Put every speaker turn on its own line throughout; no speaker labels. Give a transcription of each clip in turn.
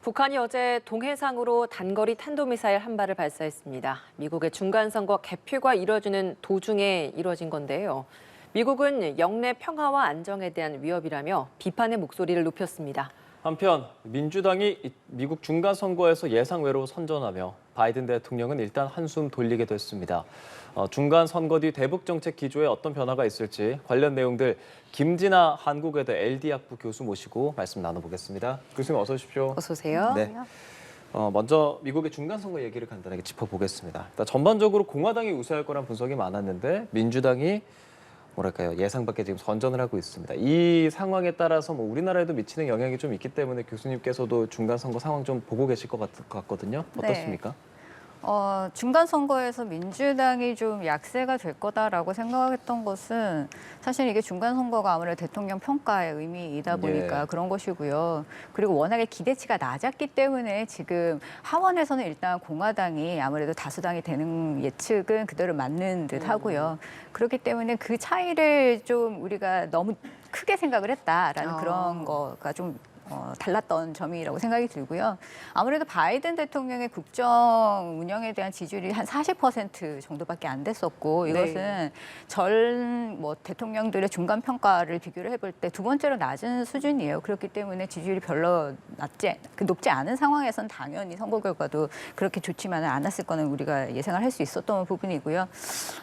북한이 어제 동해상으로 단거리 탄도미사일 한 발을 발사했습니다. 미국의 중간선거 개표가 이뤄지는 도중에 이뤄진 건데요. 미국은 영내 평화와 안정에 대한 위협이라며 비판의 목소리를 높였습니다.
한편 민주당이 미국 중간선거에서 예상외로 선전하며 바이든 대통령은 일단 한숨 돌리게 됐습니다. 중간선거 뒤 대북정책 기조에 어떤 변화가 있을지 관련 내용들 김진아 한국외대 LD학부 교수 모시고 말씀 나눠보겠습니다. 교수님 어서 오십시오.
어서 오세요.
네. 먼저 미국의 중간선거 얘기를 간단하게 짚어보겠습니다. 일단 전반적으로 공화당이 우세할 거란 분석이 많았는데 민주당이 예상 밖에 지금 선전을 하고 있습니다. 이 상황에 따라서 우리나라에도 미치는 영향이 좀 있기 때문에 교수님께서도 중간선거 상황 좀 보고 계실 것 같거든요. 어떻습니까?
네. 중간 선거에서 민주당이 좀 약세가 될 거다라고 생각했던 것은 사실 이게 중간 선거가 아무래도 대통령 평가의 의미이다 보니까 그런 것이고요. 그리고 워낙에 기대치가 낮았기 때문에 지금 하원에서는 일단 공화당이 아무래도 다수당이 되는 예측은 그대로 맞는 듯 하고요. 그렇기 때문에 그 차이를 좀 우리가 너무 크게 생각을 했다라는 그런 거가 좀 달랐던 점이라고 생각이 들고요. 아무래도 바이든 대통령의 국정 운영에 대한 지지율이 한 40% 정도밖에 안 됐었고 이것은 대통령들의 중간 평가를 비교를 해볼 때 두 번째로 낮은 수준이에요. 그렇기 때문에 지지율이 별로 높지 않은 상황에선 당연히 선거 결과도 그렇게 좋지만은 않았을 거는 우리가 예상을 할 수 있었던 부분이고요.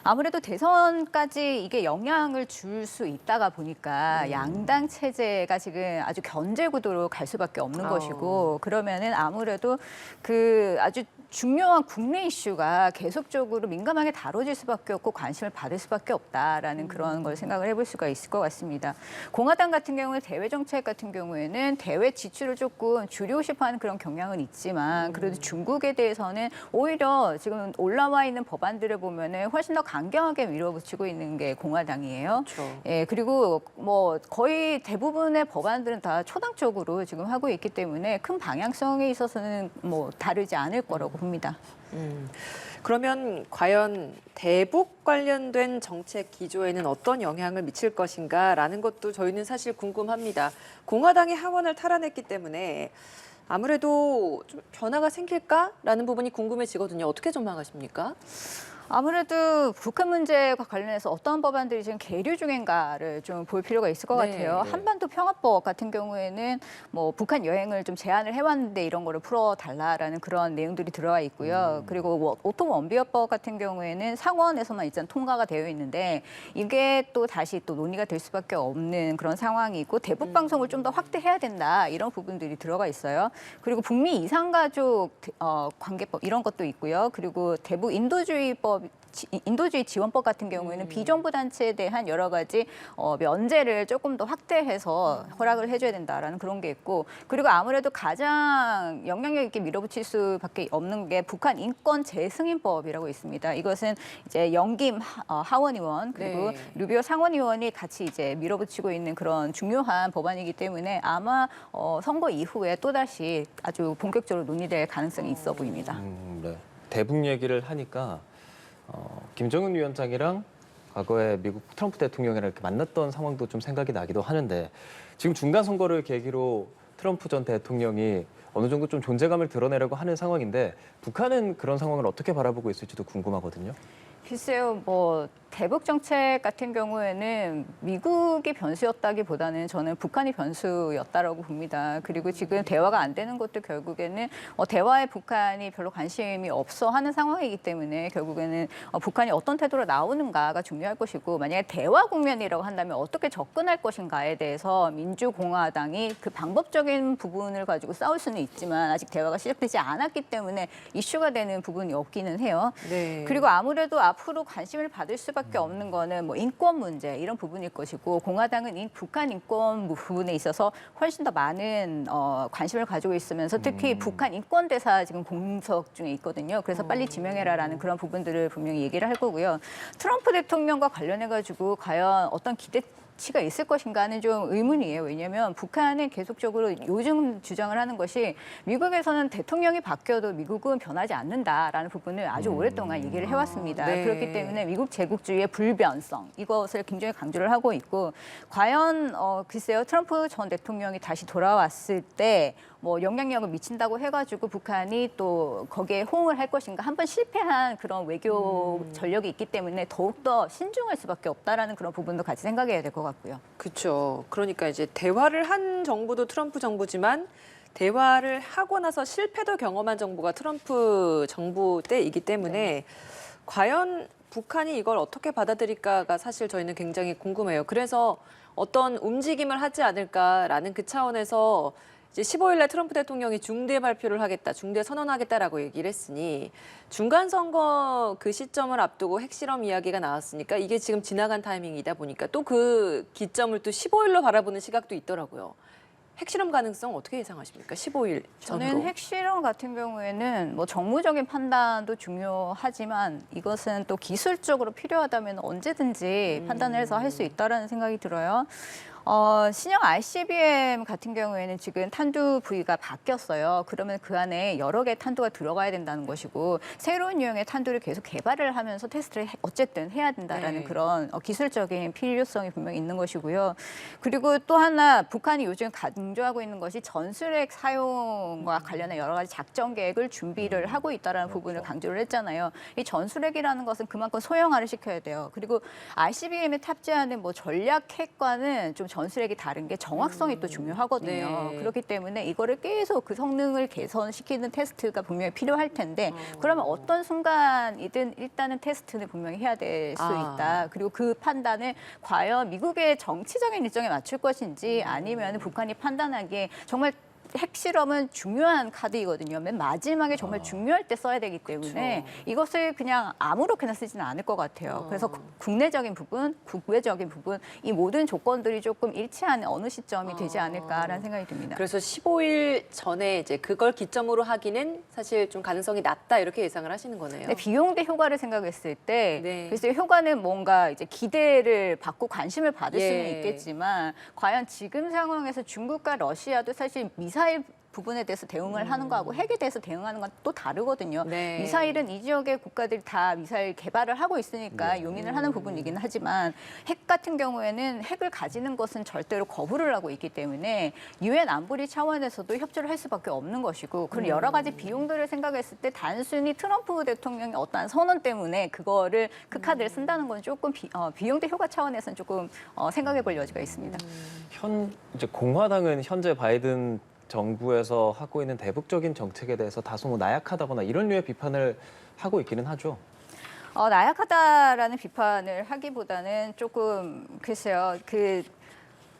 아무래도 대선까지 이게 영향을 줄 수 있다가 보니까 양당 체제가 지금 아주 견제 구도로 갈 수밖에 없는 것이고 그러면은 아무래도 그 아주 중요한 국내 이슈가 계속적으로 민감하게 다뤄질 수밖에 없고 관심을 받을 수밖에 없다라는 그런 걸 생각을 해볼 수가 있을 것 같습니다. 공화당 같은 경우는 대외 정책 같은 경우에는 대외 지출을 조금 줄이고 싶어하는 그런 경향은 있지만 그래도 중국에 대해서는 오히려 지금 올라와 있는 법안들을 보면은 훨씬 더 강경하게 밀어붙이고 있는 게 공화당이에요.
그렇죠.
예, 그리고 거의 대부분의 법안들은 다 초당적으로 지금 하고 있기 때문에 큰 방향성에 있어서는 다르지 않을 거라고 봅니다.
그러면 과연 대북 관련된 정책 기조에는 어떤 영향을 미칠 것인가라는 것도 저희는 사실 궁금합니다. 공화당이 하원을 탈환했기 때문에 아무래도 좀 변화가 생길까라는 부분이 궁금해지거든요. 어떻게 전망하십니까?
아무래도 북한 문제와 관련해서 어떤 법안들이 지금 계류 중인가를 좀 볼 필요가 있을 것 같아요. 한반도 평화법 같은 경우에는 북한 여행을 좀 제한을 해왔는데 이런 거를 풀어달라라는 그런 내용들이 들어와 있고요. 그리고 오토 원비어법 같은 경우에는 상원에서만 일단 통과가 되어 있는데 이게 또 다시 또 논의가 될 수밖에 없는 그런 상황이고 대북 방송을 좀 더 확대해야 된다 이런 부분들이 들어가 있어요. 그리고 북미 이산가족 관계법 이런 것도 있고요. 그리고 대북 인도주의 지원법 같은 경우에는 비정부 단체에 대한 여러 가지 면제를 조금 더 확대해서 허락을 해줘야 된다라는 그런 게 있고 그리고 아무래도 가장 영향력 있게 밀어붙일 수밖에 없는 게 북한 인권 재승인법이라고 있습니다. 이것은 이제 영김 하원 의원 그리고 루비오 상원 의원이 같이 이제 밀어붙이고 있는 그런 중요한 법안이기 때문에 아마 선거 이후에 또다시 아주 본격적으로 논의될 가능성이 있어 보입니다.
네. 대북 얘기를 하니까 김정은 위원장이랑 과거에 미국 트럼프 대통령이랑 이렇게 만났던 상황도 좀 생각이 나기도 하는데 지금 중간 선거를 계기로 트럼프 전 대통령이 어느 정도 좀 존재감을 드러내려고 하는 상황인데 북한은 그런 상황을 어떻게 바라보고 있을지도 궁금하거든요.
글쎄요, 대북 정책 같은 경우에는 미국이 변수였다기보다는 저는 북한이 변수였다라고 봅니다. 그리고 지금 대화가 안 되는 것도 결국에는 대화에 북한이 별로 관심이 없어 하는 상황이기 때문에 결국에는 북한이 어떤 태도로 나오는가가 중요할 것이고 만약에 대화 국면이라고 한다면 어떻게 접근할 것인가에 대해서 민주공화당이 그 방법적인 부분을 가지고 싸울 수는 있지만 아직 대화가 시작되지 않았기 때문에 이슈가 되는 부분이 없기는 해요. 그리고 아무래도 앞으로 관심을 받을 수밖에 없는 거는 인권 문제 이런 부분일 것이고 공화당은 북한 인권 부분에 있어서 훨씬 더 많은 관심을 가지고 있으면서 특히 북한 인권 대사 지금 공석 중에 있거든요. 그래서 빨리 지명해라라는 그런 부분들을 분명히 얘기를 할 거고요. 트럼프 대통령과 관련해 가지고 과연 어떤 기대치가 있을 것인가는 좀 의문이에요. 왜냐하면 북한은 계속적으로 요즘 주장을 하는 것이 미국에서는 대통령이 바뀌어도 미국은 변하지 않는다라는 부분을 아주 오랫동안 얘기를 해왔습니다. 그렇기 때문에 미국 제국주의의 불변성 이것을 굉장히 강조를 하고 있고 과연 글쎄요 트럼프 전 대통령이 다시 돌아왔을 때 뭐 영향력을 미친다고 해가지고 북한이 또 거기에 호응을 할 것인가. 한번 실패한 그런 외교 전력이 있기 때문에 더욱더 신중할 수밖에 없다라는 그런 부분도 같이 생각해야 될 것 같고요.
그렇죠. 그러니까 이제 대화를 한 정부도 트럼프 정부지만 대화를 하고 나서 실패도 경험한 정부가 트럼프 정부 때이기 때문에 과연 북한이 이걸 어떻게 받아들일까가 사실 저희는 굉장히 궁금해요. 그래서 어떤 움직임을 하지 않을까라는 그 차원에서 이제 15일 날 트럼프 대통령이 중대 발표를 하겠다, 중대 선언하겠다라고 얘기를 했으니 중간 선거 그 시점을 앞두고 핵실험 이야기가 나왔으니까 이게 지금 지나간 타이밍이다 보니까 또 그 기점을 또 15일로 바라보는 시각도 있더라고요. 핵실험 가능성 어떻게 예상하십니까? 15일 전으로.
저는 핵실험 같은 경우에는 뭐 정무적인 판단도 중요하지만 이것은 또 기술적으로 필요하다면 언제든지 판단을 해서 할 수 있다라는 생각이 들어요. 신형 ICBM 같은 경우에는 지금 탄두 부위가 바뀌었어요. 그러면 그 안에 여러 개의 탄두가 들어가야 된다는 것이고 새로운 유형의 탄두를 계속 개발을 하면서 테스트를 어쨌든 해야 된다라는
네.
그런 기술적인 필요성이 분명히 있는 것이고요. 그리고 또 하나 북한이 요즘 강조하고 있는 것이 전술핵 사용과 관련한 여러 가지 작전 계획을 준비를 하고 있다는 부분을 강조를 했잖아요. 이 전술핵이라는 것은 그만큼 소형화를 시켜야 돼요. 그리고 ICBM에 탑재하는 뭐 전략 핵과는 좀 전술핵이 다른 게 정확성이 또 중요하거든요.
네.
그렇기 때문에 이거를 계속 그 성능을 개선시키는 테스트가 분명히 필요할 텐데 그러면 어떤 순간이든 일단은 테스트는 분명히 해야 될 수 있다. 그리고 그 판단을 과연 미국의 정치적인 일정에 맞출 것인지 아니면 북한이 판단하기에 정말 핵실험은 중요한 카드이거든요. 맨 마지막에 정말 중요할 때 써야 되기 때문에 이것을 그냥 아무렇게나 쓰지는 않을 것 같아요. 그래서 국내적인 부분, 국외적인 부분 이 모든 조건들이 조금 일치하는 어느 시점이 되지 않을까라는 생각이 듭니다.
그래서 15일 전에 이제 그걸 기점으로 하기는 사실 좀 가능성이 낮다 이렇게 예상을 하시는 거네요.
네, 비용 대 효과를 생각했을 때
네.
글쎄 효과는 뭔가 이제 기대를 받고 관심을 받을
예.
수는 있겠지만 과연 지금 상황에서 중국과 러시아도 사실 미사일 부분에 대해서 대응을 하는 거하고 핵에 대해서 대응하는 건 또 다르거든요.
네.
미사일은 이 지역의 국가들이 다 미사일 개발을 하고 있으니까 용인을 하는 부분이긴 하지만 핵 같은 경우에는 핵을 가지는 것은 절대로 거부를 하고 있기 때문에 유엔 안보리 차원에서도 협조를 할 수밖에 없는 것이고 그런 여러 가지 비용들을 생각했을 때 단순히 트럼프 대통령의 어떠한 선언 때문에 그거를 그 카드를 쓴다는 건 조금 비용 대 효과 차원에서는 조금 생각해 볼 여지가 있습니다.
이제 공화당은 현재 바이든 정부에서 하고 있는 대북적인 정책에 대해서 다소 뭐 나약하다거나 이런 류의 비판을 하고 있기는 하죠.
나약하다라는 비판을 하기보다는 조금 글쎄요.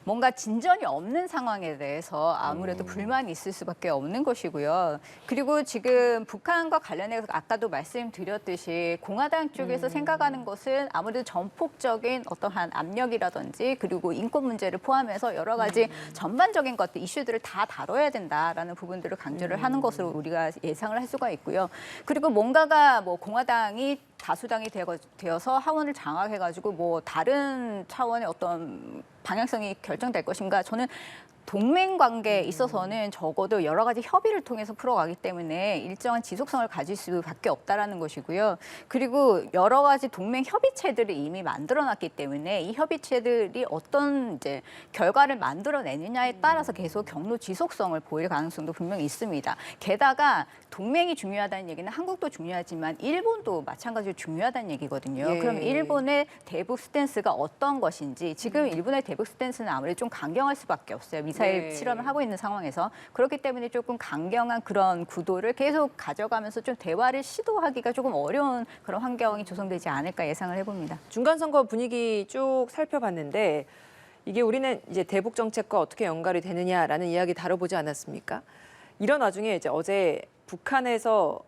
뭔가 진전이 없는 상황에 대해서 아무래도 불만이 있을 수밖에 없는 것이고요. 그리고 지금 북한과 관련해서 아까도 말씀드렸듯이 공화당 쪽에서 생각하는 것은 아무래도 전폭적인 어떠한 압력이라든지 그리고 인권 문제를 포함해서 여러 가지 전반적인 것들, 이슈들을 다 다뤄야 된다라는 부분들을 강조를 하는 것으로 우리가 예상을 할 수가 있고요. 그리고 뭔가가 뭐 공화당이 다수당이 되어서 하원을 장악해가지고 뭐 다른 차원의 어떤 방향성이 결정될 것인가? 저는 동맹 관계에 있어서는 적어도 여러 가지 협의를 통해서 풀어가기 때문에 일정한 지속성을 가질 수밖에 없다라는 것이고요. 그리고 여러 가지 동맹 협의체들을 이미 만들어놨기 때문에 이 협의체들이 어떤 이제 결과를 만들어내느냐에 따라서 계속 경로 지속성을 보일 가능성도 분명히 있습니다. 게다가 동맹이 중요하다는 얘기는 한국도 중요하지만 일본도 마찬가지로 중요하다는 얘기거든요.
예.
그럼 일본의 대북 스탠스가 어떤 것인지 지금 일본의 대북 스탠스는 아무래도 좀 강경할 수밖에 없어요. 미사일
네.
실험을 하고 있는 상황에서 그렇기 때문에 조금 강경한 그런 구도를 계속 가져가면서 좀 대화를 시도하기가 조금 어려운 그런 환경이 조성되지 않을까 예상을 해봅니다.
중간 선거 분위기 쭉 살펴봤는데 이게 우리는 이제 대북 정책과 어떻게 연관이 되느냐라는 이야기 다뤄보지 않았습니까? 이런 와중에 이제 어제 북한에서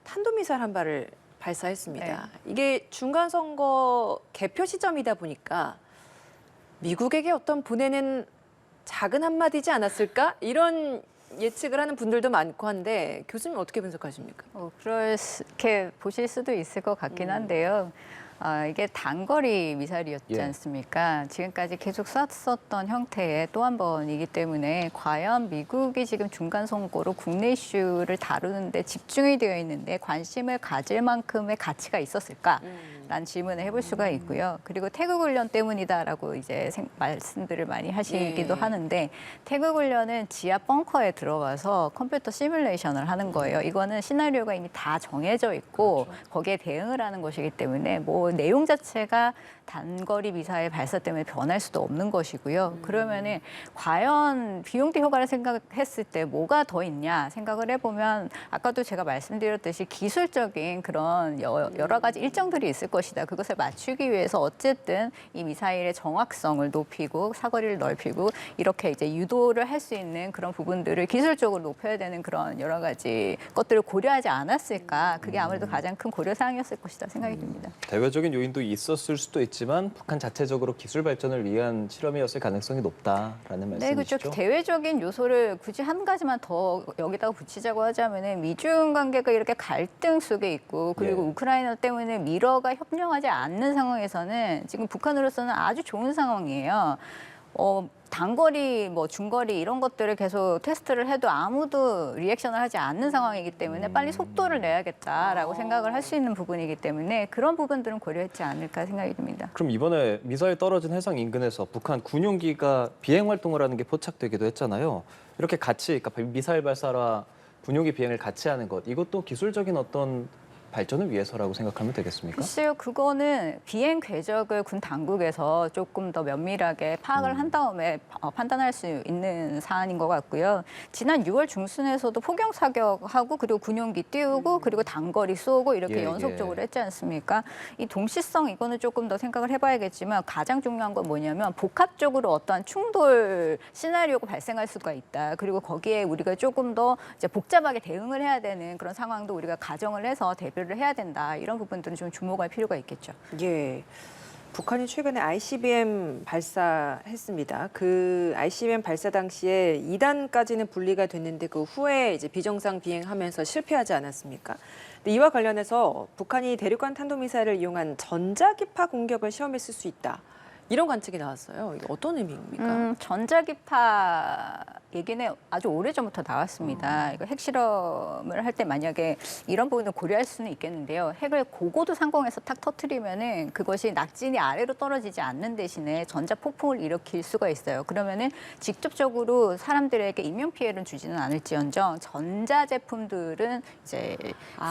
탄도미사일 한 발을 발사했습니다.
네.
이게 중간 선거 개표 시점이다 보니까 미국에게 어떤 보내는 작은 한마디지 않았을까? 이런 예측을 하는 분들도 많고 한데 교수님 어떻게 분석하십니까?
그렇게 보실 수도 있을 것 같긴 한데요. 이게 단거리 미사일이었지
예.
않습니까? 지금까지 계속 쐈었던 형태의 또 한 번이기 때문에 과연 미국이 지금 중간 선거로 국내 이슈를 다루는데 집중이 되어 있는데 관심을 가질 만큼의 가치가 있었을까? 라는 질문을 해볼 수가 있고요. 그리고 태극 훈련 때문이다라고 이제 말씀들을 많이 하시기도
네.
하는데 태극 훈련은 지하 벙커에 들어가서 컴퓨터 시뮬레이션을 하는 거예요. 이거는 시나리오가 이미 다 정해져 있고 거기에 대응을 하는 것이기 때문에 뭐 내용 자체가 단거리 미사일 발사 때문에 변할 수도 없는 것이고요. 그러면은 과연 비용 대 효과를 생각했을 때 뭐가 더 있냐 생각을 해보면 아까도 제가 말씀드렸듯이 기술적인 그런 여러 가지 일정들이 있을 것이다. 그것을 맞추기 위해서 어쨌든 이 미사일의 정확성을 높이고 사거리를 넓히고 이렇게 이제 유도를 할 수 있는 그런 부분들을 기술적으로 높여야 되는 그런 여러 가지 것들을 고려하지 않았을까. 그게 아무래도 가장 큰 고려 사항이었을 것이다 생각이 듭니다.
대외적인 요인도 있었을 수도 있지만 북한 자체적으로 기술 발전을 위한 실험이었을 가능성이 높다라는
네,
말씀이시죠?
그렇죠. 대외적인 요소를 굳이 한 가지만 더 여기다가 붙이자고 하자면은 미중 관계가 이렇게 갈등 속에 있고 그리고
예.
우크라이나 때문에 미러가 협력하지 않는 상황에서는 지금 북한으로서는 아주 좋은 상황이에요. 단거리, 뭐 중거리 이런 것들을 계속 테스트를 해도 아무도 리액션을 하지 않는 상황이기 때문에 빨리 속도를 내야겠다라고 생각을 할 수 있는 부분이기 때문에 그런 부분들은 고려했지 않을까 생각이 듭니다.
그럼 이번에 미사일 떨어진 해상 인근에서 북한 군용기가 비행 활동을 하는 게 포착되기도 했잖아요. 이렇게 같이 그러니까 미사일 발사와 군용기 비행을 같이 하는 것 이것도 기술적인 어떤 발전을 위해서라고 생각하면 되겠습니까?
글쎄요, 그거는 비행 궤적을 군 당국에서 조금 더 면밀하게 파악을 한 다음에 판단할 수 있는 사안인 것 같고요. 지난 6월 중순에서도 포경 사격하고 그리고 군용기 띄우고 그리고 단거리 쏘고 이렇게
예,
연속적으로
예.
했지 않습니까? 이 동시성 이거는 조금 더 생각을 해봐야겠지만 가장 중요한 건 뭐냐면 복합적으로 어떠한 충돌 시나리오가 발생할 수가 있다. 그리고 거기에 우리가 조금 더 이제 복잡하게 대응을 해야 되는 그런 상황도 우리가 가정을 해서 대비를 해야 된다. 이런 부분들은 좀 주목할 필요가 있겠죠.
예. 북한이 최근에 ICBM 발사했습니다. 그 ICBM 발사 당시에 2단까지는 분리가 됐는데 그 후에 이제 비정상 비행하면서 실패하지 않았습니까? 근데 이와 관련해서 북한이 대륙간 탄도미사일을 이용한 전자기파 공격을 시험했을 수 있다. 이런 관측이 나왔어요. 이게 어떤 의미입니까?
전자기파 얘기는 아주 오래전부터 나왔습니다. 이거 핵실험을 할 때 만약에 이런 부분을 고려할 수는 있겠는데요. 핵을 고고도 상공에서 탁 터트리면은 그것이 낙진이 아래로 떨어지지 않는 대신에 전자폭풍을 일으킬 수가 있어요. 그러면은 직접적으로 사람들에게 인명피해는 주지는 않을지언정 전자제품들은 이제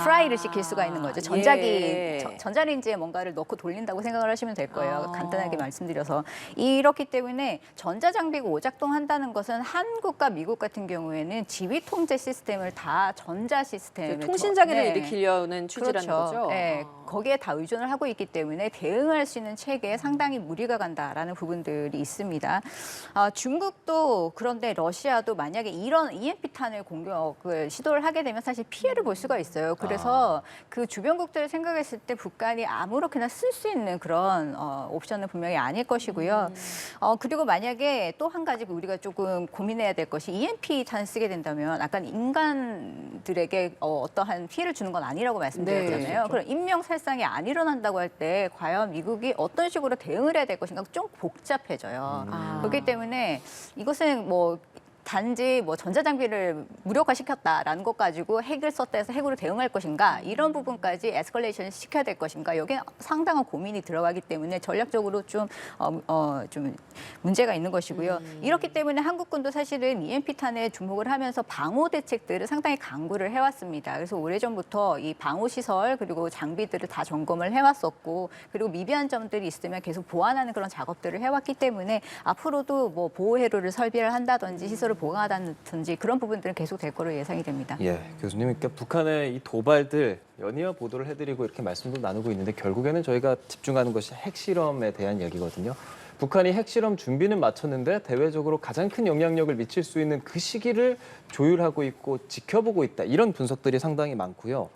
프라이를 시킬 수가 있는 거죠.
예.
전자레인지에 뭔가를 넣고 돌린다고 생각을 하시면 될 거예요.
아.
간단하게 말씀드려서. 이렇기 때문에 전자장비가 오작동한다는 것은 한국과 미국 같은 경우에는 지휘 통제 시스템을 다 전자 시스템에
통신장애를
네.
일으키려는 취지라는
그렇죠.
거죠.
네, 거기에 다 의존을 하고 있기 때문에 대응할 수 있는 체계에 상당히 무리가 간다라는 부분들이 있습니다. 중국도 그런데 러시아도 만약에 이런 EMP탄을 공격을 시도를 하게 되면 사실 피해를 볼 수가 있어요. 그래서 그 주변국들을 생각했을 때 북한이 아무렇게나 쓸 수 있는 그런 옵션은 분명히 아닐 것이고요. 그리고 만약에 또 한 가지 우리가 조금 고민해야 될 것이 EMP탄을 쓰게 된다면 아까 인간들에게 어떠한 피해를 주는 건 아니라고 말씀드렸잖아요.
네.
그럼 인명살상이 안 일어난다고 할 때 과연 미국이 어떤 식으로 대응을 해야 될 것인가 좀 복잡해져요. 그렇기 때문에 이것은 뭐 단지 뭐 전자장비를 무력화시켰다라는 것 가지고 핵을 썼다 해서 핵으로 대응할 것인가 이런 부분까지 에스컬레이션을 시켜야 될 것인가 여기에 상당한 고민이 들어가기 때문에 전략적으로 좀 문제가 있는 것이고요. 이렇기 때문에 한국군도 사실은 EMP탄에 주목을 하면서 방호 대책들을 상당히 강구를 해왔습니다. 그래서 오래전부터 이 방호 시설 그리고 장비들을 다 점검을 해왔었고 그리고 미비한 점들이 있으면 계속 보완하는 그런 작업들을 해왔기 때문에 앞으로도 뭐 보호 회로를 설비를 한다든지 시설을 보강하다든지 그런 부분들은 계속 될 거로 예상이 됩니다.
예, 교수님, 그러니까 북한의 이 도발들 연이어 보도를 해드리고 이렇게 말씀도 나누고 있는데 결국에는 저희가 집중하는 것이 핵실험에 대한 얘기거든요. 북한이 핵실험 준비는 마쳤는데 대외적으로 가장 큰 영향력을 미칠 수 있는 그 시기를 조율하고 있고 지켜보고 있다. 이런 분석들이 상당히 많고요.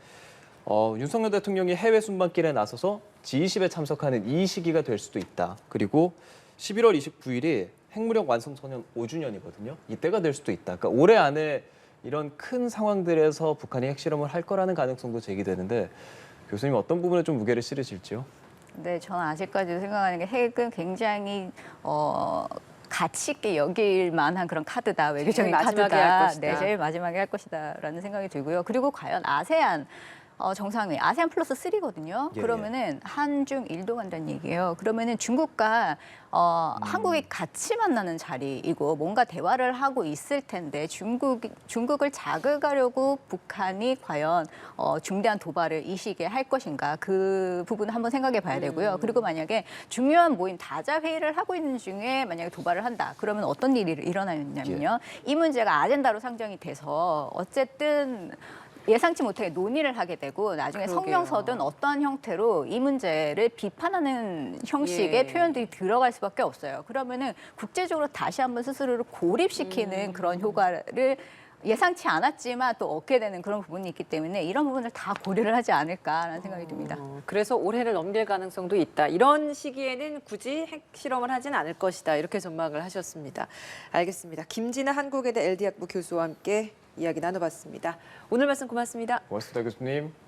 윤석열 대통령이 해외 순방길에 나서서 G20에 참석하는 이 시기가 될 수도 있다. 그리고 11월 29일이 핵무력 완성선언 5주년이거든요. 이때가 될 수도 있다. 그러니까 올해 안에 이런 큰 상황들에서 북한이 핵실험을 할 거라는 가능성도 제기되는데 교수님 어떤 부분에 좀 무게를 실으실지요?
네, 저는 아직까지도 생각하는 게 핵은 굉장히 가치 있게 여길 만한 그런 카드다, 외교적인
제일 마지막에
카드다.
할 것이다.
네, 제일 마지막에 할 것이다라는 생각이 들고요. 그리고 과연 아세안 정상회의 아세안 플러스 3거든요.
예,
그러면은 한중 일도 간다는 얘기예요. 그러면은 중국과 한국이 같이 만나는 자리이고 뭔가 대화를 하고 있을 텐데 중국을 자극하려고 북한이 과연 중대한 도발을 이 시기에 할 것인가 그 부분을 한번 생각해 봐야 되고요. 그리고 만약에 중요한 모임 다자 회의를 하고 있는 중에 만약에 도발을 한다. 그러면 어떤 일이 일어나냐면요. 이 문제가 아젠다로 상정이 돼서 어쨌든 예상치 못하게 논의를 하게 되고 나중에
그러게요.
성명서든 어떠한 형태로 이 문제를 비판하는 형식의
예.
표현들이 들어갈 수밖에 없어요. 그러면은 국제적으로 다시 한번 스스로를 고립시키는 그런 효과를 예상치 않았지만 또 얻게 되는 그런 부분이 있기 때문에 이런 부분을 다 고려를 하지 않을까라는 생각이 듭니다.
그래서 올해를 넘길 가능성도 있다. 이런 시기에는 굳이 핵실험을 하진 않을 것이다. 이렇게 전망을 하셨습니다. 알겠습니다. 김진아 한국외대 LD학부 교수와 함께 이야기 나눠봤습니다. 오늘 말씀 고맙습니다.
고맙습니다, 교수님.